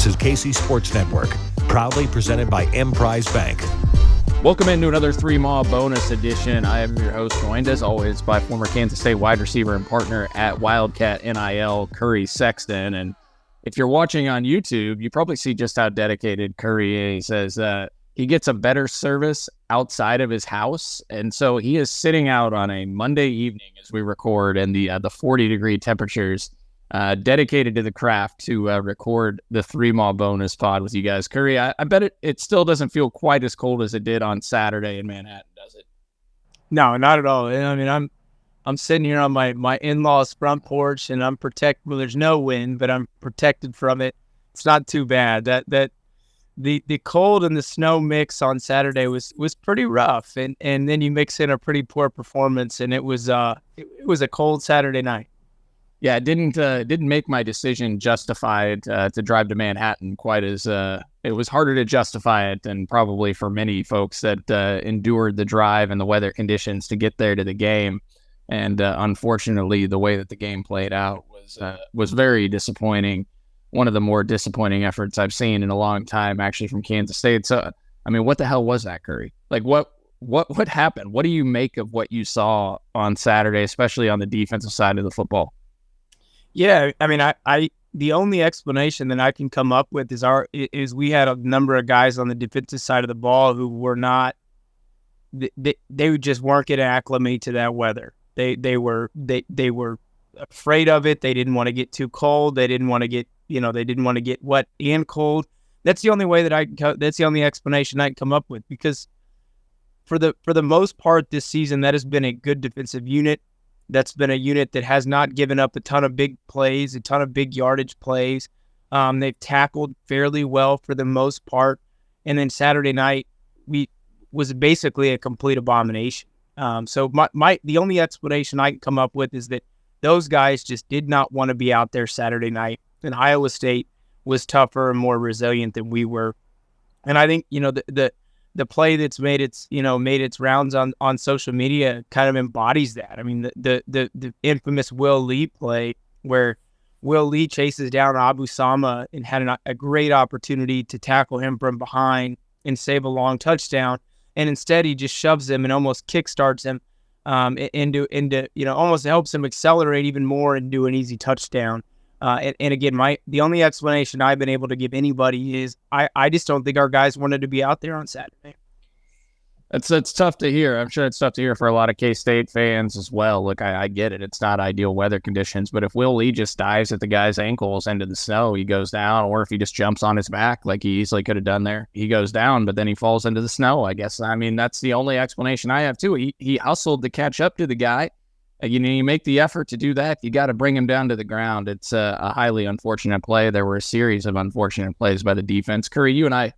This is KC Sports Network, proudly presented by Emprise Bank. Welcome into another 3-Mile bonus edition. I am your host, joined as always by former Kansas State wide receiver and partner at Wildcat NIL, Curry Sexton. And if you're watching on YouTube, you probably see just how dedicated Curry is, as he gets a better service outside of his house. And so he is sitting out on a Monday evening as we record in the 40-degree temperatures, dedicated to the craft to record the 3-Mile bonus pod with you guys. Curry, I bet it still doesn't feel quite as cold as it did on Saturday in Manhattan, does it? No, not at all. I mean, I'm sitting here on my in-laws' front porch, and I'm protected. Well, there's no wind, but I'm protected from it. It's not too bad. The cold and the snow mix on Saturday was pretty rough, and then you mix in a pretty poor performance, and it was a cold Saturday night. Yeah, it didn't make my decision justified to drive to Manhattan quite as it was harder to justify it than probably for many folks that endured the drive and the weather conditions to get there to the game. And unfortunately, the way that the game played out was very disappointing. One of the more disappointing efforts I've seen in a long time, actually, from Kansas State. So, I mean, what the hell was that, Curry? Like, what happened? What do you make of what you saw on Saturday, especially on the defensive side of the football? Yeah, I mean, I the only explanation that I can come up with is we had a number of guys on the defensive side of the ball who were not they just weren't getting acclimated to that weather. They were afraid of it. They didn't want to get too cold. They didn't want to get wet and cold. That's the only way that's the only explanation I can come up with, because for the most part this season, that has been a good defensive unit. That's been a unit that has not given up a ton of big plays, a ton of big yardage plays. They've tackled fairly well for the most part. And then Saturday night was basically a complete abomination. So the only explanation I can come up with is that those guys just did not want to be out there Saturday night. And Iowa State was tougher and more resilient than we were. And I think, the play that's made its rounds on social media kind of embodies that. I mean, the infamous Will Lee play, where Will Lee chases down Abu Sama and had a great opportunity to tackle him from behind and save a long touchdown, and instead he just shoves him and almost kickstarts him into almost helps him accelerate even more and do an easy touchdown. And again, the only explanation I've been able to give anybody is I just don't think our guys wanted to be out there on Saturday. It's tough to hear. I'm sure it's tough to hear for a lot of K-State fans as well. Look, I get it. It's not ideal weather conditions, but if Will Lee just dives at the guy's ankles into the snow, he goes down, or if he just jumps on his back like he easily could have done there, he goes down, but then he falls into the snow, I guess. I mean, that's the only explanation I have too. He hustled to catch up to the guy. You make the effort to do that, you got to bring him down to the ground. It's a highly unfortunate play. There were a series of unfortunate plays by the defense. Curry, you and I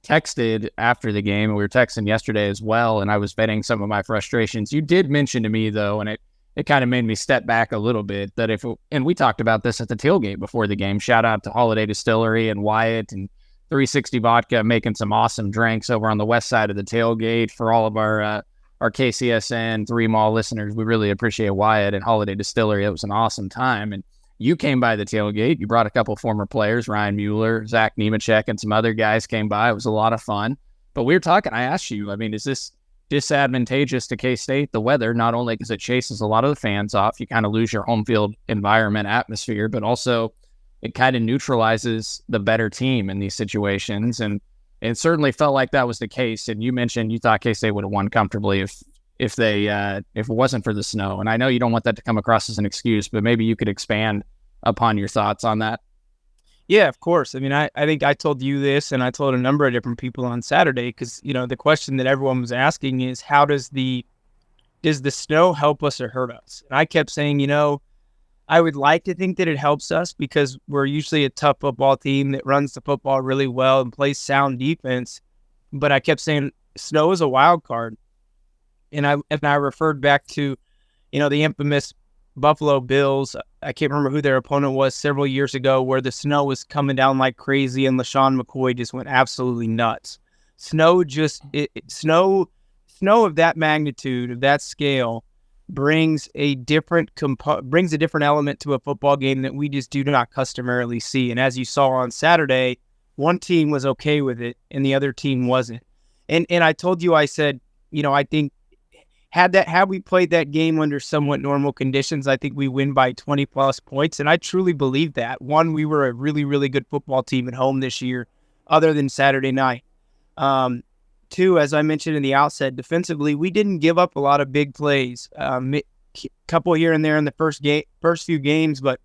texted after the game, and we were texting yesterday as well, and I was venting some of my frustrations. You did mention to me, though, and it kind of made me step back a little bit, that and we talked about this at the tailgate before the game. Shout out to Holiday Distillery and Wyatt and 360 Vodka making some awesome drinks over on the west side of the tailgate for all of our KCSN 3-Mile listeners. We really appreciate Wyatt and Holiday Distillery. It was an awesome time. And you came by the tailgate. You brought a couple former players, Ryan Mueller, Zach Nemechek, and some other guys came by. It was a lot of fun. But we were talking, I asked you, I mean, is this disadvantageous to K-State, the weather, not only because it chases a lot of the fans off, you kind of lose your home field environment atmosphere, but also it kind of neutralizes the better team in these situations. And it certainly felt like that was the case. And you mentioned you thought K-State would have won comfortably if it wasn't for the snow. And I know you don't want that to come across as an excuse, but maybe you could expand upon your thoughts on that. Yeah, of course. I mean, I think I told you this, and I told a number of different people on Saturday, because the question that everyone was asking is, how does the snow help us or hurt us? And I kept saying, I would like to think that it helps us, because we're usually a tough football team that runs the football really well and plays sound defense. But I kept saying snow is a wild card. And I referred back to, the infamous Buffalo Bills. I can't remember who their opponent was several years ago, where the snow was coming down like crazy and LaShawn McCoy just went absolutely nuts. Snow of that magnitude, of that scale, brings a different element to a football game that we just do not customarily see. And as you saw on Saturday, one team was okay with it and the other team wasn't. And I told you, I said, I think had we played that game under somewhat normal conditions, I think we win by 20 plus points. And I truly believe that. One, we were a really, really good football team at home this year, other than Saturday night. Two, as I mentioned in the outset, defensively, we didn't give up a lot of big plays. Couple here and there in the first few games, but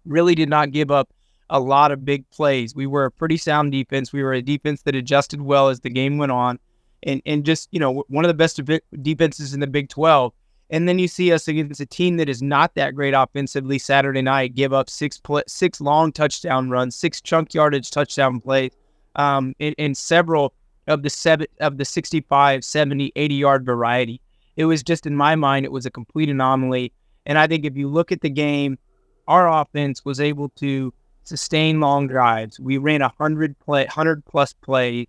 really did not give up a lot of big plays. We were a pretty sound defense. We were a defense that adjusted well as the game went on, and just one of the best defenses in the Big 12. And then you see us against a team that is not that great offensively Saturday night give up six long touchdown runs, 6 chunk yardage touchdown plays, and several of the 65, 70, 80-yard variety. It was just, in my mind, it was a complete anomaly. And I think if you look at the game, our offense was able to sustain long drives. We ran 100-plus plays.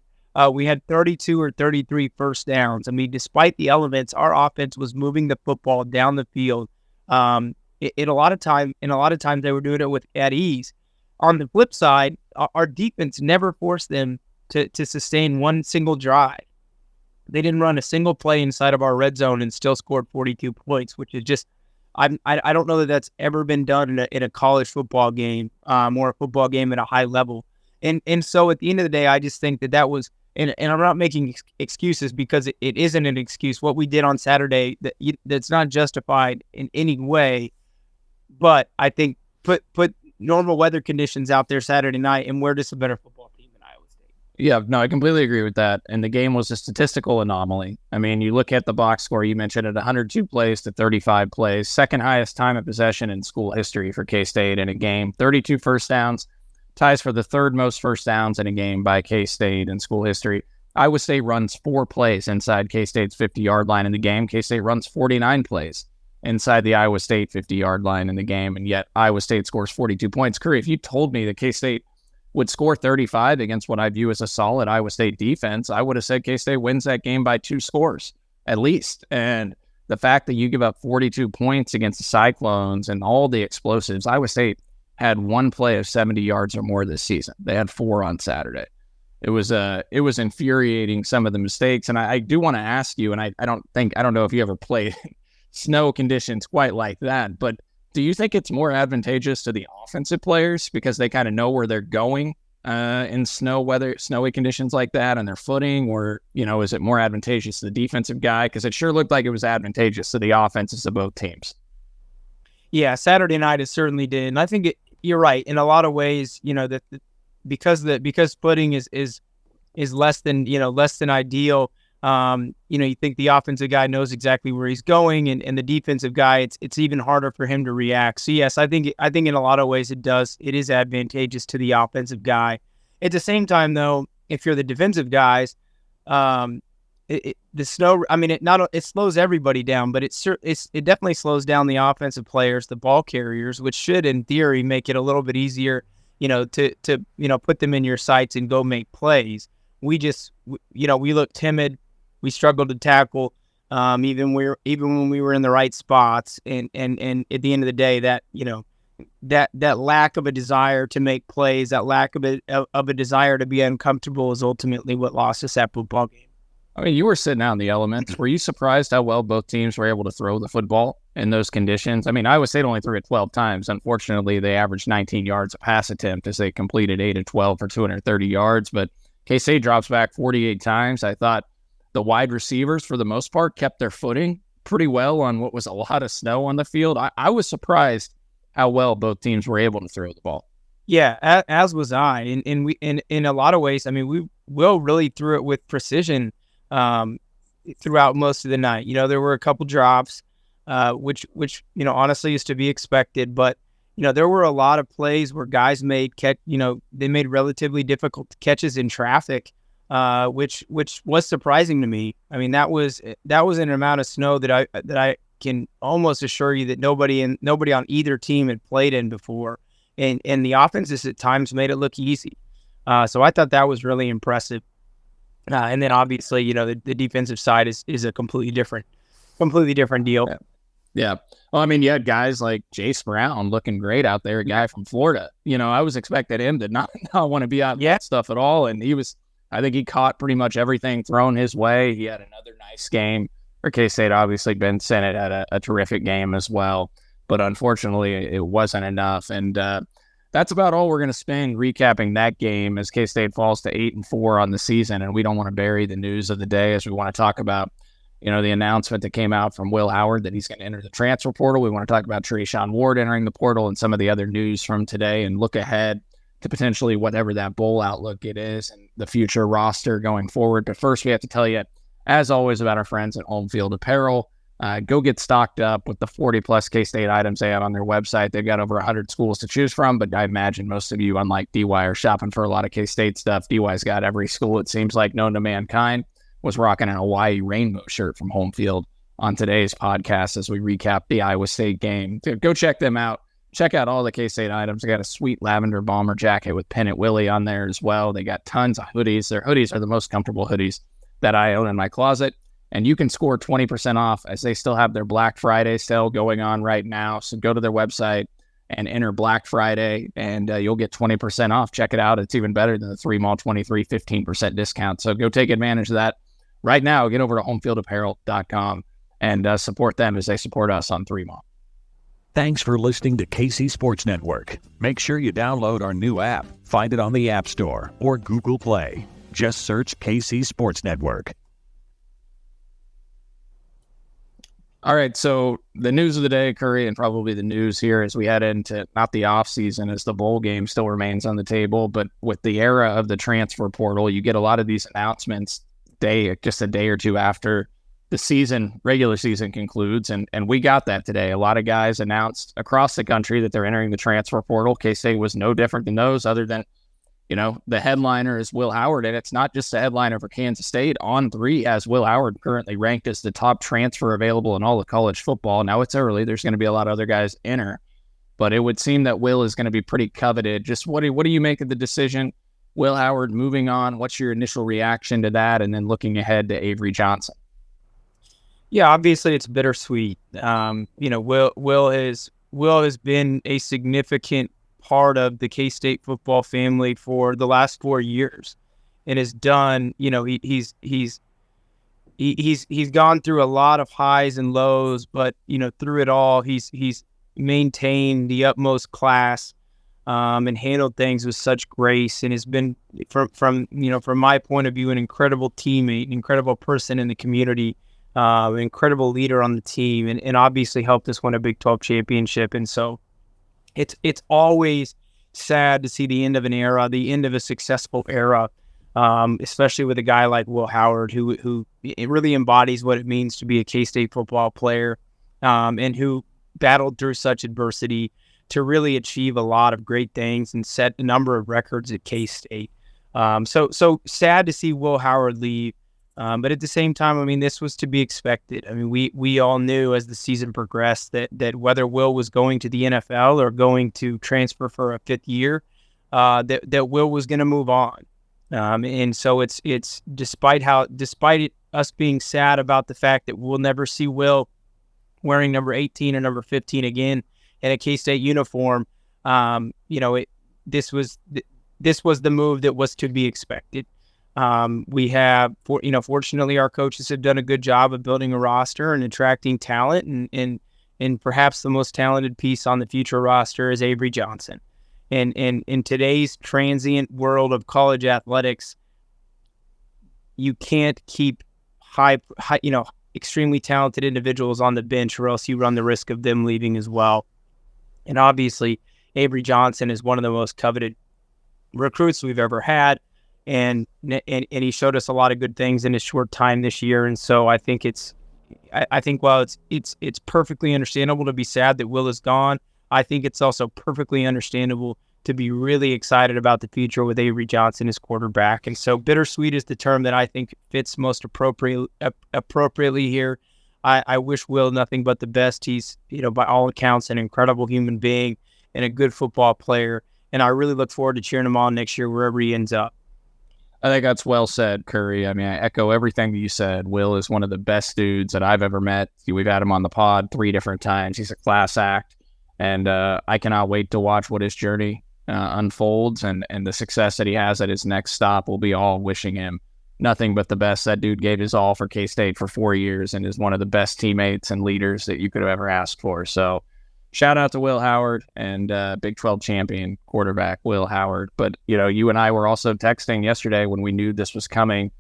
We had 32 or 33 first downs. I mean, despite the elements, our offense was moving the football down the field. A lot of times they were doing it at ease. On the flip side, our defense never forced them to sustain one single drive. They didn't run a single play inside of our red zone and still scored 42 points, which is just, I don't know that that's ever been done in a college football game, or a football game at a high level. And so at the end of the day, I just think that was, and I'm not making excuses, because it isn't an excuse. What we did on Saturday, that's not justified in any way. But I think put normal weather conditions out there Saturday night, and we're just a better football team than Iowa State. Yeah, no, I completely agree with that. And the game was a statistical anomaly. I mean, you look at the box score, you mentioned it, 102 plays to 35 plays, second highest time of possession in school history for K-State in a game, 32 first downs, ties for the third most first downs in a game by K-State in school history. Iowa State runs 4 plays inside K-State's 50-yard line in the game. K-State runs 49 plays inside the Iowa State 50-yard line in the game, and yet Iowa State scores 42 points. Curry, if you told me that K-State would score 35 against what I view as a solid Iowa State defense, I would have said K-State wins that game by 2 scores, at least. And the fact that you give up 42 points against the Cyclones and all the explosives, Iowa State had 1 play of 70 yards or more this season. They had 4 on Saturday. It was infuriating, some of the mistakes. And I do want to ask you, and I don't know if you ever played snow conditions quite like that, but do you think it's more advantageous to the offensive players because they kind of know where they're going in snowy conditions like that and their footing, or, is it more advantageous to the defensive guy? Because it sure looked like it was advantageous to the offenses of both teams. Yeah, Saturday night it certainly did. And I think you're right in a lot of ways, because footing is less than ideal. You think the offensive guy knows exactly where he's going, and the defensive guy, it's even harder for him to react. So yes, I think in a lot of ways it is advantageous to the offensive guy. At the same time, though, if you're the defensive guys, the snow, I mean, it slows everybody down, but it definitely slows down the offensive players, the ball carriers, which should, in theory, make it a little bit easier, to put them in your sights and go make plays. We look timid. We struggled to tackle, even when we were in the right spots. And at the end of the day, that lack of a desire to make plays, that lack of a desire to be uncomfortable is ultimately what lost us that football game. I mean, you were sitting out in the elements. Were you surprised how well both teams were able to throw the football in those conditions? I mean, Iowa State only threw it 12 times. Unfortunately, they averaged 19 yards a pass attempt as they completed 8 of 12 for 230 yards. But K-State drops back 48 times. I thought the wide receivers, for the most part, kept their footing pretty well on what was a lot of snow on the field. I was surprised how well both teams were able to throw the ball. Yeah, as was I. And we, in a lot of ways, I mean, Will really threw it with precision throughout most of the night. There were a couple drops, which honestly is to be expected. But there were a lot of plays where guys made they made relatively difficult catches in traffic, which was surprising to me. I mean, that was an amount of snow that I can almost assure you that nobody on either team had played in before, and the offenses at times made it look easy. So I thought that was really impressive. And then obviously, the defensive side is a completely different deal. Yeah. Yeah. Well, I mean, you had guys like Jace Brown looking great out there, a guy from Florida. I was expecting him to not want to be out that stuff at all. And I think he caught pretty much everything thrown his way. He had another nice game. For K-State, obviously, Ben Sennett had a terrific game as well. But unfortunately, it wasn't enough. And that's about all we're going to spend recapping that game as K-State falls to 8-4 on the season. And we don't want to bury the news of the day as we want to talk about the announcement that came out from Will Howard that he's going to enter the transfer portal. We want to talk about Trayshawn Ward entering the portal and some of the other news from today and look ahead to potentially whatever that bowl outlook it is and the future roster going forward. But first, we have to tell you, as always, about our friends at Home Field Apparel. Go get stocked up with the 40-plus K-State items they have on their website. They've got over 100 schools to choose from, but I imagine most of you, unlike DY, are shopping for a lot of K-State stuff. DY's got every school, it seems like, known to mankind. Was rocking an Hawaii rainbow shirt from Home Field on today's podcast as we recap the Iowa State game. Go check them out. Check out all the K-State items. They got a sweet lavender bomber jacket with Pennant Willie on there as well. They got tons of hoodies. Their hoodies are the most comfortable hoodies that I own in my closet. And you can score 20% off as they still have their Black Friday sale going on right now. So go to their website and enter Black Friday, and you'll get 20% off. Check it out. It's even better than the 3 Mall 23 15% discount. So go take advantage of that. Right now, get over to homefieldapparel.com and support them as they support us on 3 Mall. Thanks for listening to KC Sports Network. Make sure you download our new app. Find it on the App Store or Google Play. Just search KC Sports Network. All right, so the news of the day, Curry, and probably the news here as we head into not the offseason as the bowl game still remains on the table, but with the era of the transfer portal, you get a lot of these announcements just a day or two after the regular season concludes. And we got that today. A lot of guys announced across the country that they're entering the transfer portal. K-State was no different than those, other than, the headliner is Will Howard. And it's not just the headliner for Kansas State. On3 has Will Howard currently ranked as the top transfer available in all of college football. Now it's early. There's going to be a lot of other guys enter, but it would seem that Will is going to be pretty coveted. Just what do you make of the decision? Will Howard moving on, what's your initial reaction to that? And then looking ahead to Avery Johnson. Yeah, obviously it's bittersweet. Will has been a significant part of the K-State football family for the last 4 years, and has done. He's gone through a lot of highs and lows, but through it all, he's maintained the utmost class. And handled things with such grace, and has been, from my point of view, an incredible teammate, an incredible person in the community, an incredible leader on the team, and obviously helped us win a Big 12 championship. And so it's always sad to see the end of an era, the end of a successful era, especially with a guy like Will Howard, who it really embodies what it means to be a K-State football player, and who battled through such adversity to really achieve a lot of great things and set a number of records at K-State. So sad to see Will Howard leave. But at the same time, I mean, this was to be expected. I mean, we all knew as the season progressed that whether Will was going to the NFL or going to transfer for a 5th year, that Will was going to move on. And so it's despite us being sad about the fact that we'll never see Will wearing number 18 or number 15 again in a K-State uniform, this was the move that was to be expected. Fortunately, our coaches have done a good job of building a roster and attracting talent, and perhaps the most talented piece on the future roster is Avery Johnson. And in today's transient world of college athletics, you can't keep extremely talented individuals on the bench, or else you run the risk of them leaving as well. And obviously, Avery Johnson is one of the most coveted recruits we've ever had, and he showed us a lot of good things in his short time this year. And so I think while it's perfectly understandable to be sad that Will is gone, I think it's also perfectly understandable to be really excited about the future with Avery Johnson as quarterback. And so bittersweet is the term that I think fits most appropriately here. I wish Will nothing but the best. He's, by all accounts, an incredible human being and a good football player. And I really look forward to cheering him on next year wherever he ends up. I think that's well said, Curry. I mean, I echo everything that you said. Will is one of the best dudes that I've ever met. We've had him on the pod 3 different times. He's a class act, and I cannot wait to watch what his journey unfolds and the success that he has at his next stop. We'll be all wishing him nothing but the best. That dude gave his all for K-State for 4 years and is one of the best teammates and leaders that you could have ever asked for. So shout out to Will Howard and Big 12 champion quarterback Will Howard. But, you and I were also texting yesterday when we knew this was coming,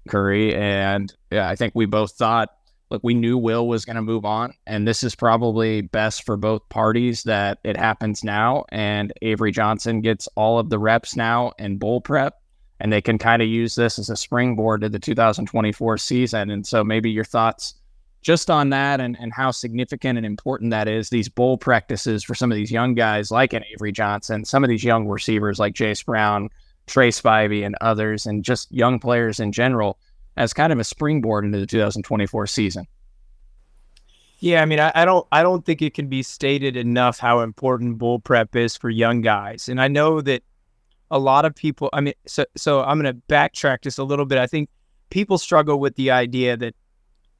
Curry. And I think we both thought, look, we knew Will was going to move on. And this is probably best for both parties that it happens now. And Avery Johnson gets all of the reps now in bowl prep. And they can kind of use this as a springboard to the 2024 season. And so maybe your thoughts just on that and how significant and important that is, these bowl practices for some of these young guys like an Avery Johnson, some of these young receivers like Jace Brown, Trey Spivey, and others, and just young players in general as kind of a springboard into the 2024 season. Yeah, I mean, I don't think it can be stated enough how important bowl prep is for young guys. And I know that a lot of people, I mean, so I'm going to backtrack just a little bit. I think people struggle with the idea that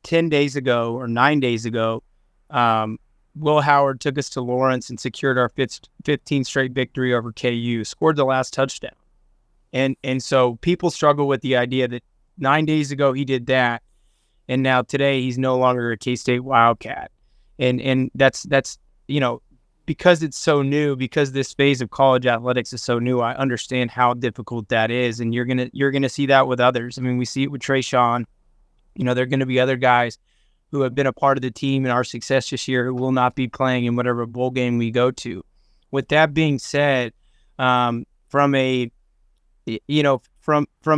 10 days ago or 9 days ago, Will Howard took us to Lawrence and secured our 15th straight victory over KU, scored the last touchdown. And so people struggle with the idea that 9 days ago he did that, and now today he's no longer a K-State Wildcat. And that's because it's so new, because this phase of college athletics is so new, I understand how difficult that is. And you're gonna see that with others. I mean, we see it with Trayshawn. There are going to be other guys who have been a part of the team and our success this year who will not be playing in whatever bowl game we go to. With that being said, from a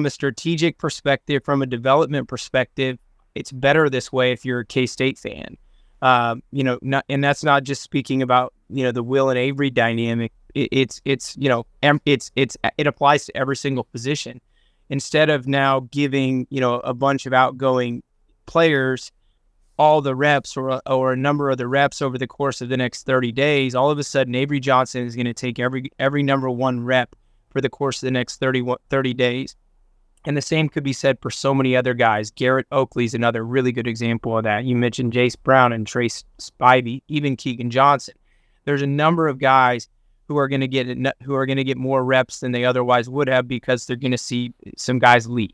strategic perspective, from a development perspective, it's better this way if you're a K-State fan. And that's not just speaking about the Will and Avery dynamic. It applies to every single position. Instead of now giving a bunch of outgoing players all the reps or a number of the reps over the course of the next 30 days, all of a sudden Avery Johnson is going to take every number one rep for the course of the next 30 days. And the same could be said for so many other guys. Garrett Oakley is another really good example of that. You mentioned Jace Brown and Trey Spivey, even Keegan Johnson. There's a number of guys who are going to get more reps than they otherwise would have because they're going to see some guys leave.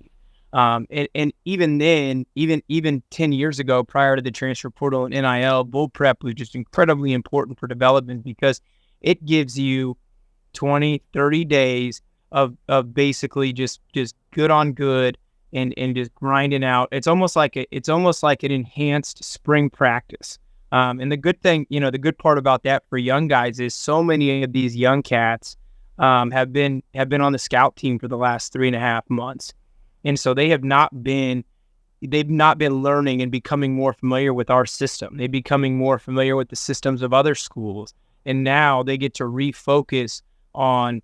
And even then, even 10 years ago, prior to the transfer portal and NIL, bowl prep was just incredibly important for development because it gives you 20, 30 days of basically just good on good and just grinding out. It's almost like an enhanced spring practice. And the good thing, the good part about that for young guys is so many of these young cats have been on the scout team for the last 3.5 months. And so they've not been learning and becoming more familiar with our system. They're becoming more familiar with the systems of other schools. And now they get to refocus on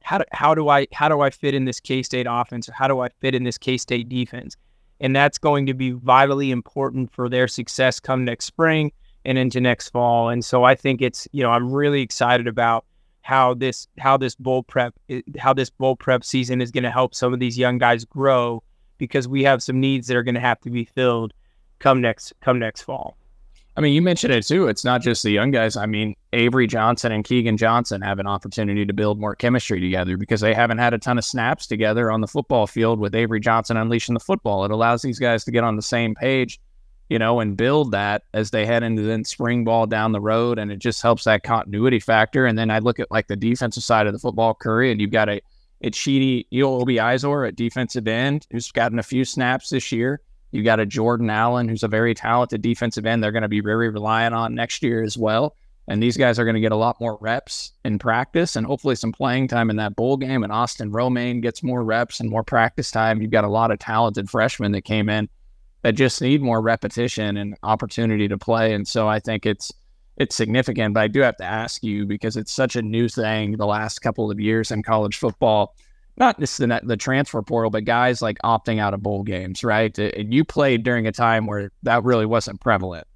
how do I fit in this K-State offense? Or how do I fit in this K-State defense? And that's going to be vitally important for their success come next spring and into next fall. And so I think it's, I'm really excited about how this bowl prep season is going to help some of these young guys grow, because we have some needs that are going to have to be filled come next fall. I mean, you mentioned it too. It's not just the young guys. I mean, Avery Johnson and Keegan Johnson have an opportunity to build more chemistry together because they haven't had a ton of snaps together on the football field with Avery Johnson unleashing the football. It allows these guys to get on the same page, and build that as they head into then spring ball down the road. And it just helps that continuity factor. And then I look at like the defensive side of the football, Curry, and you've got it's Sheedy Obi Izor at defensive end, who's gotten a few snaps this year. You got a Jordan Allen, who's a very talented defensive end. They're going to be very reliant on next year as well. And these guys are going to get a lot more reps in practice and hopefully some playing time in that bowl game. And Austin Romaine gets more reps and more practice time. You've got a lot of talented freshmen that came in that just need more repetition and opportunity to play. And so I think it's significant. But I do have to ask you, because it's such a new thing the last couple of years in college football, not just the transfer portal, but guys like opting out of bowl games, right? And you played during a time where that really wasn't prevalent,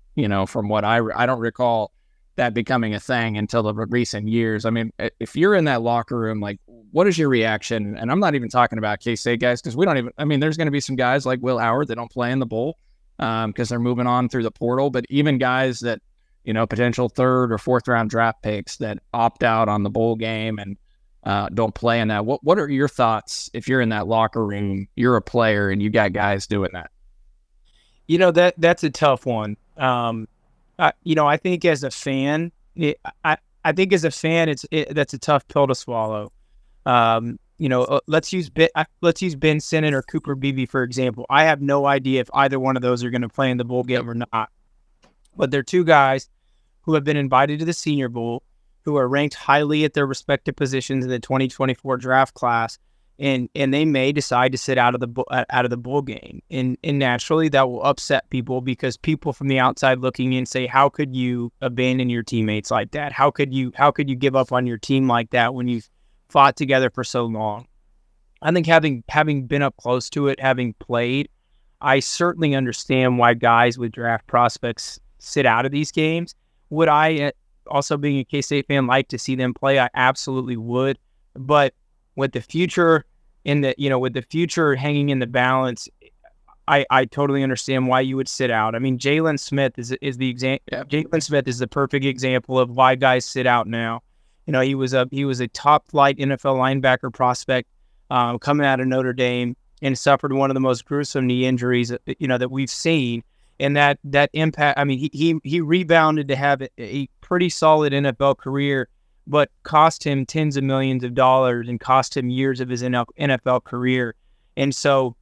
from what I don't recall that becoming a thing until the recent years. I mean, if you're in that locker room, like, what is your reaction? And I'm not even talking about K-State guys because we don't even. I mean, there's going to be some guys like Will Howard that don't play in the bowl because they're moving on through the portal. But even guys that potential 3rd or 4th round draft picks that opt out on the bowl game and don't play in that. What are your thoughts if you're in that locker room, you're a player, and you got guys doing that? That's a tough one. I think as a fan, that's a tough pill to swallow. Let's use Ben Sinnott or Cooper Beebe for example. I have no idea if either one of those are going to play in the bowl game or not. But they're two guys who have been invited to the Senior Bowl, who are ranked highly at their respective positions in the 2024 draft class, and they may decide to sit out of the bowl game. And naturally, that will upset people because people from the outside looking in say, "How could you abandon your teammates like that? How could you give up on your team like that when you've fought together for so long?" I think having been up close to it, having played, I certainly understand why guys with draft prospects sit out of these games. Would I, also being a K-State fan, like to see them play? I absolutely would. But with the future hanging in the balance, I totally understand why you would sit out. I mean, Jalen Smith is the example. Jalen Smith is the perfect example of why guys sit out now. He was a top flight NFL linebacker prospect coming out of Notre Dame and suffered one of the most gruesome knee injuries that we've seen. And that impact, I mean, he rebounded to have a pretty solid NFL career, but cost him tens of millions of dollars and cost him years of his NFL career. And so,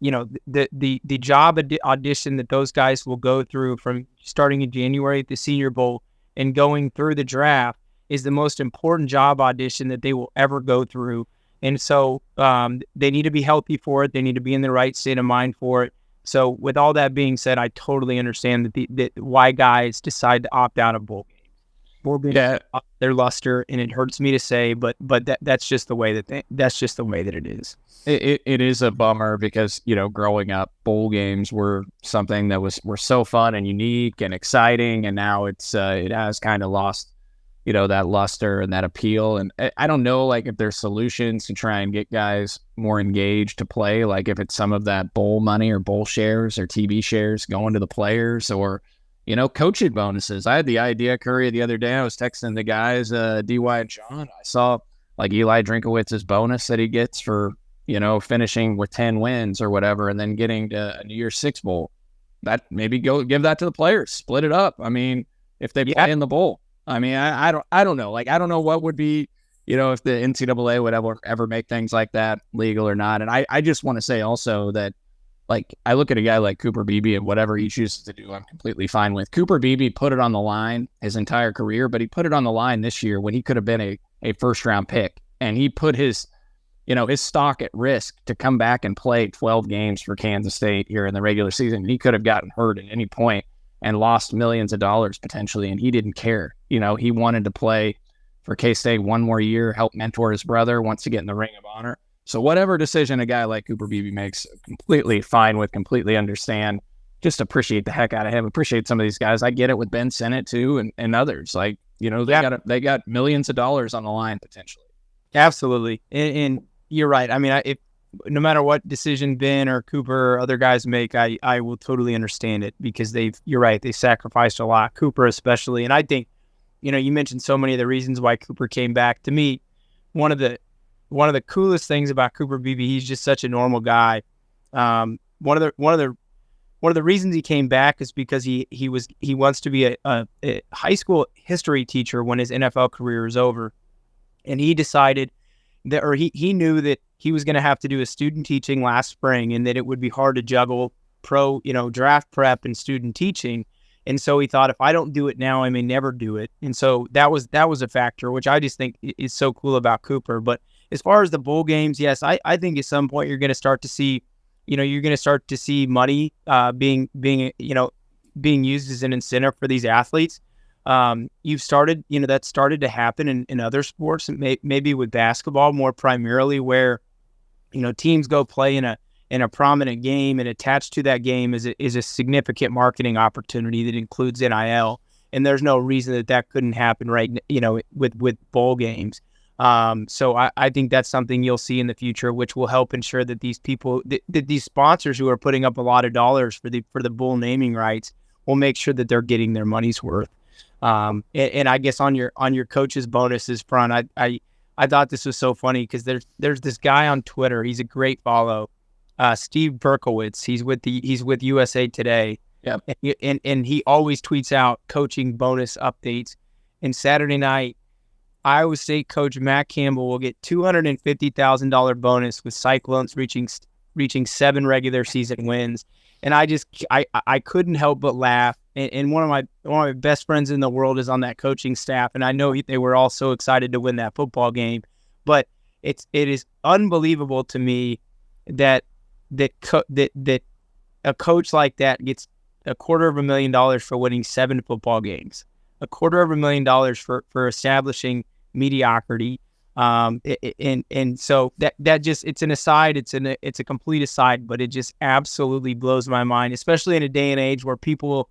the job audition that those guys will go through from starting in January at the Senior Bowl and going through the draft is the most important job audition that they will ever go through. And so they need to be healthy for it. They need to be in the right state of mind for it. So with all that being said, I totally understand that why guys decide to opt out of bowl games. Bowl games their luster, and it hurts me to say, but that's just the way that it is. It is a bummer because growing up, bowl games were something that were so fun and unique and exciting, and now it has kind of lost that luster and that appeal. And I don't know, like, if there's solutions to try and get guys more engaged to play, like if it's some of that bowl money or bowl shares or TV shares going to the players, or, coaching bonuses. I had the idea, Curry, the other day. I was texting the guys, DY and John. I saw like Eli Drinkowitz's bonus that he gets for, finishing with 10 wins or whatever, and then getting to a New Year's Six bowl. That maybe give that to the players, split it up. I mean, if they play in the bowl. I mean, I don't know. Like, I don't know what would be, if the NCAA would ever make things like that legal or not. And I just want to say also that, like, I look at a guy like Cooper Beebe and whatever he chooses to do, I'm completely fine with. Cooper Beebe put it on the line his entire career, but he put it on the line this year when he could have been a first-round pick. And he put his stock at risk to come back and play 12 games for Kansas State here in the regular season. He could have gotten hurt at any point and lost millions of dollars potentially, and he didn't care. He wanted to play for K-State one more year, help mentor his brother, wants to get in the Ring of Honor. So whatever decision a guy like Cooper Beebe makes, completely fine with, completely understand. Just appreciate the heck out of him. Appreciate some of these guys. I get it with Ben Sinnott too, and others. Like, they got millions of dollars on the line potentially. Absolutely, and you're right. I mean, no matter what decision Ben or Cooper or other guys make, I will totally understand it because you're right, they sacrificed a lot, Cooper especially. And I think, you mentioned so many of the reasons why Cooper came back. To me, one of the coolest things about Cooper Beebe, he's just such a normal guy. One of the reasons he came back is because he wants to be a high school history teacher when his NFL career is over. And he decided that, or he knew that he was going to have to do a student teaching last spring, and that it would be hard to juggle pro, draft prep and student teaching. And so he thought, if I don't do it now, I may never do it. And so that was a factor, which I just think is so cool about Cooper. But as far as the bowl games, yes, I think at some point you're going to start to see, money being used as an incentive for these athletes. That started to happen in other sports, maybe with basketball more primarily, where teams go play in a prominent game, and attached to that game is a significant marketing opportunity that includes NIL. And there's no reason that couldn't happen with bowl games. So I think that's something you'll see in the future, which will help ensure that these people, that these sponsors who are putting up a lot of dollars for the bull naming rights, will make sure that they're getting their money's worth. And I guess on your coaches bonuses front, I thought this was so funny because there's this guy on Twitter. He's a great follow, Steve Berkowitz. He's with USA Today. Yep. And he always tweets out coaching bonus updates. And Saturday night, Iowa State coach Matt Campbell will get $250,000 bonus with Cyclones reaching 7 regular season wins. And I couldn't help but laugh. And one of my best friends in the world is on that coaching staff, and I know they were all so excited to win that football game. But it is unbelievable to me that a coach like that gets $250,000 for winning 7 football games, $250,000 for establishing mediocrity. And so that just, it's an aside, it's a complete aside, but it just absolutely blows my mind, especially in a day and age where people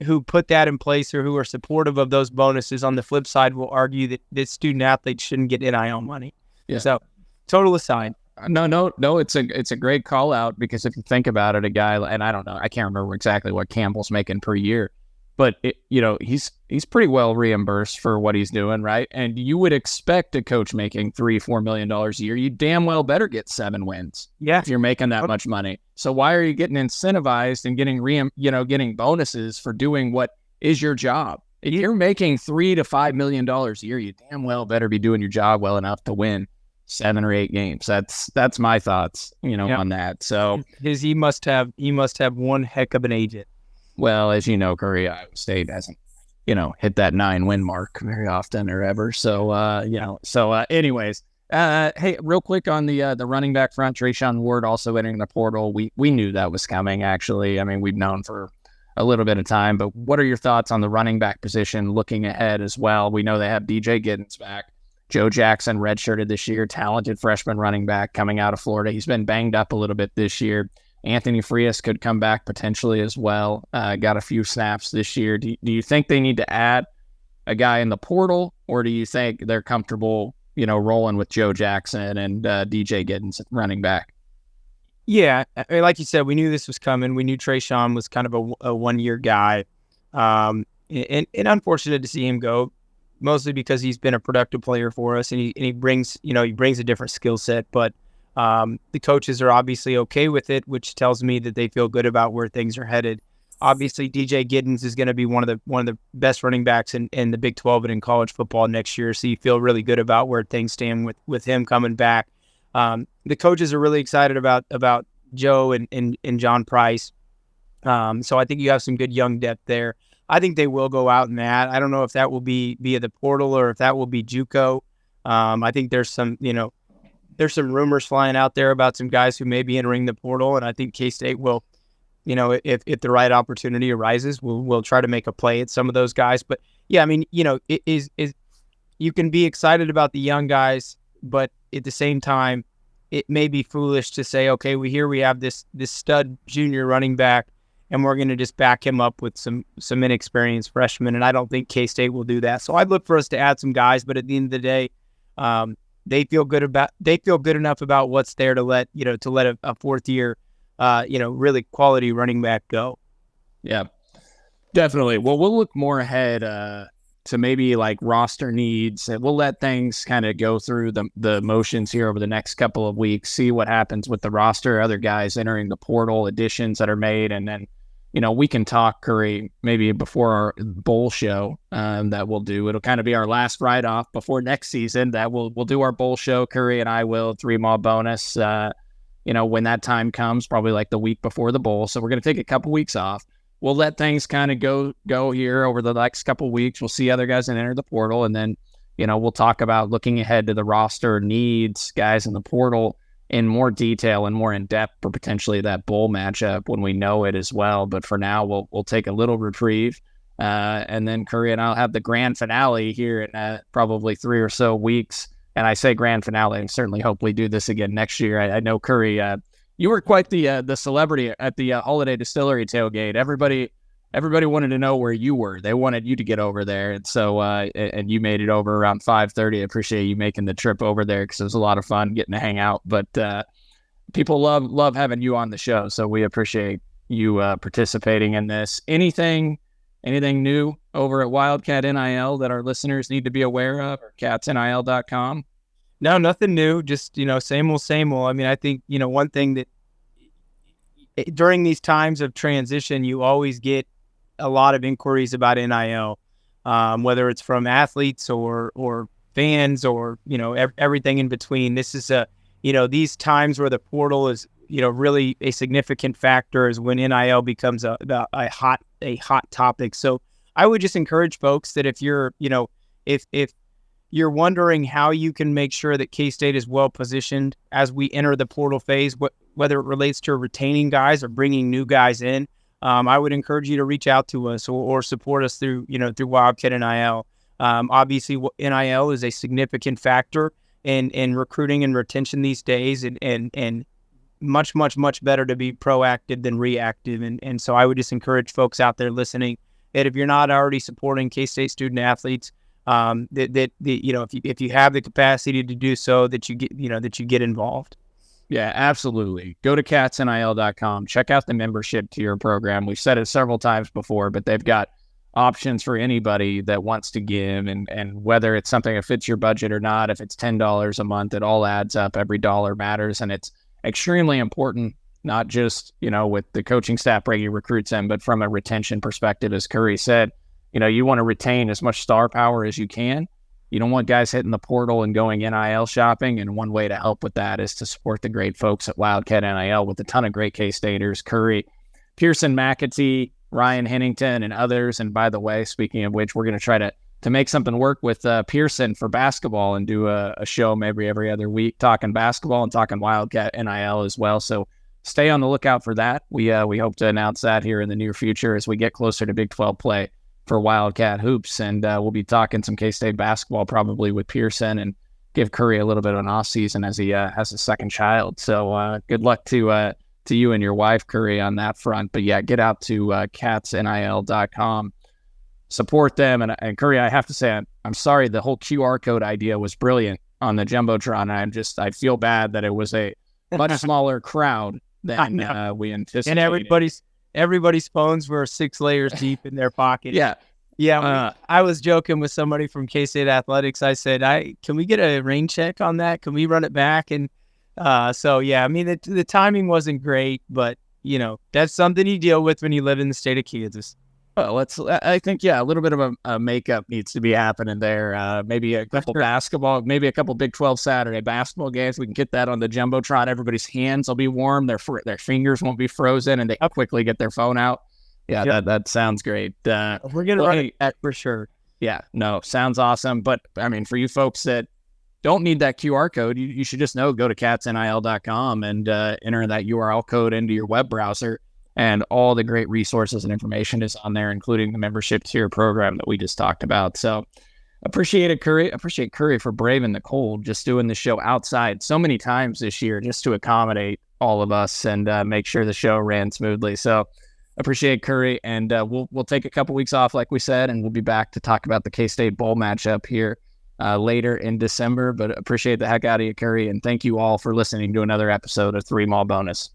who put that in place or who are supportive of those bonuses on the flip side will argue that student athletes shouldn't get NIL money. Yeah. So total aside. No, it's a great call out, because if you think about it, a guy, and I don't know, I can't remember exactly what Campbell's making per year, but he's pretty well reimbursed for what he's doing, right? And you would expect a coach making $3-4 million a year. You damn well better get 7 wins. Yeah, if you're making that much money. So why are you getting incentivized and getting bonuses for doing what is your job? If you're making $3 to $5 million a year, you damn well better be doing your job well enough to win 7 or 8 games. That's my thoughts, on that. So he must have one heck of an agent. Well, as you know, Curry, Iowa State hasn't, hit that 9-win mark very often or ever. So, anyways, hey, real quick on the running back front, Trayshawn Ward also entering the portal. We knew that was coming, actually. I mean, we've known for a little bit of time, but what are your thoughts on the running back position looking ahead as well? We know they have DJ Giddens back. Joe Jackson redshirted this year, talented freshman running back coming out of Florida. He's been banged up a little bit this year. Anthony Frias could come back potentially as well. Got a few snaps this year. Do you think they need to add a guy in the portal, or do you think they're comfortable, rolling with Joe Jackson and DJ Giddens at running back? Yeah, like you said, we knew this was coming. We knew Trayshawn was kind of a one-year guy, and unfortunate to see him go, mostly because he's been a productive player for us, and he brings a different skill set, but. The coaches are obviously okay with it, which tells me that they feel good about where things are headed. Obviously, DJ Giddens is going to be one of the best running backs in the Big 12 and in college football next year. So you feel really good about where things stand with him coming back. The coaches are really excited about Joe and John Price. So I think you have some good young depth there. I think they will go out and add. I don't know if that will be via the portal or if that will be JUCO. I think there's some rumors flying out there about some guys who may be entering the portal, and I think K-State will, if the right opportunity arises, we'll try to make a play at some of those guys. But yeah, I mean, it is you can be excited about the young guys, but at the same time, it may be foolish to say, okay, we have this stud junior running back, and we're going to just back him up with some inexperienced freshmen, and I don't think K-State will do that. So I'd look for us to add some guys, but at the end of the day, they feel good enough about what's there to let a 4th year, really quality running back go. Yeah, definitely. Well, we'll look more ahead to maybe like roster needs. We'll let things kind of go through the motions here over the next couple of weeks, see what happens with the roster, other guys entering the portal, additions that are made, and then we can talk, Curry, maybe before our bowl show that we'll do. It'll kind of be our last write-off before next season. That we'll do our bowl show. Curry and I will 3-mall bonus. When that time comes, probably like the week before the bowl. So we're going to take a couple weeks off. We'll let things kind of go here over the next couple weeks. We'll see other guys that enter the portal, and then we'll talk about looking ahead to the roster needs, guys in the portal, in more detail and more in depth for potentially that bowl matchup when we know it as well. But for now, we'll take a little reprieve, and then Curry and I'll have the grand finale here in probably 3 or so weeks. And I say grand finale, and certainly hopefully do this again next year. I know, Curry, you were quite the celebrity at the Holiday Distillery tailgate. Everybody everybody wanted to know where you were. They wanted you to get over there. And so, and you made it over around 5:30. I appreciate you making the trip over there because it was a lot of fun getting to hang out. But people love having you on the show. So we appreciate you participating in this. Anything new over at Wildcat NIL that our listeners need to be aware of, or catsnil.com? No, nothing new. Just, same old, same old. I mean, I think, one thing that during these times of transition, you always get a lot of inquiries about NIL, whether it's from athletes or fans or, everything in between. This is these times where the portal is, really a significant factor is when NIL becomes a hot topic. So I would just encourage folks that if you're, if you're wondering how you can make sure that K-State is well positioned as we enter the portal phase, whether it relates to retaining guys or bringing new guys in, I would encourage you to reach out to us or support us through Wildcat NIL. Obviously, NIL is a significant factor in recruiting and retention these days, and much, much, much better to be proactive than reactive. And so I would just encourage folks out there listening that if you're not already supporting K-State student athletes, if you have the capacity to do so, that you get involved. Yeah, absolutely. Go to catsnil.com. Check out the membership tier program. We've said it several times before, but they've got options for anybody that wants to give, and whether it's something that fits your budget or not, if it's $10 a month, it all adds up. Every dollar matters, and it's extremely important, not just, with the coaching staff bringing recruits in, but from a retention perspective. As Curry said, you want to retain as much star power as you can. You don't want guys hitting the portal and going NIL shopping, and one way to help with that is to support the great folks at Wildcat NIL with a ton of great K-Staters, Curry, Pearson, McAtee, Ryan Hennington, and others. And by the way, speaking of which, we're going to try to make something work with Pearson for basketball and do a show maybe every other week talking basketball and talking Wildcat NIL as well. So stay on the lookout for that. We hope to announce that here in the near future as we get closer to Big 12 play for Wildcat hoops, and we'll be talking some K-State basketball probably with Pearson, and give Curry a little bit of an off season as he has a second child. So good luck to you and your wife, Curry, on that front. But yeah, get out to catsnil.com, support them. And Curry, I have to say, I'm sorry, the whole QR code idea was brilliant on the Jumbotron. I feel bad that it was a much smaller crowd than we anticipated. And everybody's phones were 6 layers deep in their pocket. Yeah. I was joking with somebody from K-State Athletics. I said, can we get a rain check on that? Can we run it back? And so, yeah, I mean, the timing wasn't great, but, that's something you deal with when you live in the state of Kansas. Well, I think, a little bit of a makeup needs to be happening there. Maybe a couple basketball, maybe a couple Big 12 Saturday basketball games. We can get that on the Jumbotron. Everybody's hands will be warm. Their fingers won't be frozen, and they quickly get their phone out. Yeah, that sounds great. We're going to run it for sure. Yeah, no, sounds awesome. But, I mean, for you folks that don't need that QR code, you should just go to catsnil.com and enter that URL code into your web browser. And all the great resources and information is on there, including the membership tier program that we just talked about. So appreciate it, Curry. Appreciate Curry for braving the cold, just doing the show outside so many times this year just to accommodate all of us and make sure the show ran smoothly. So appreciate Curry, and we'll take a couple weeks off, like we said, and we'll be back to talk about the K-State Bowl matchup here later in December. But appreciate the heck out of you, Curry, and thank you all for listening to another episode of 3 Mall Bonus.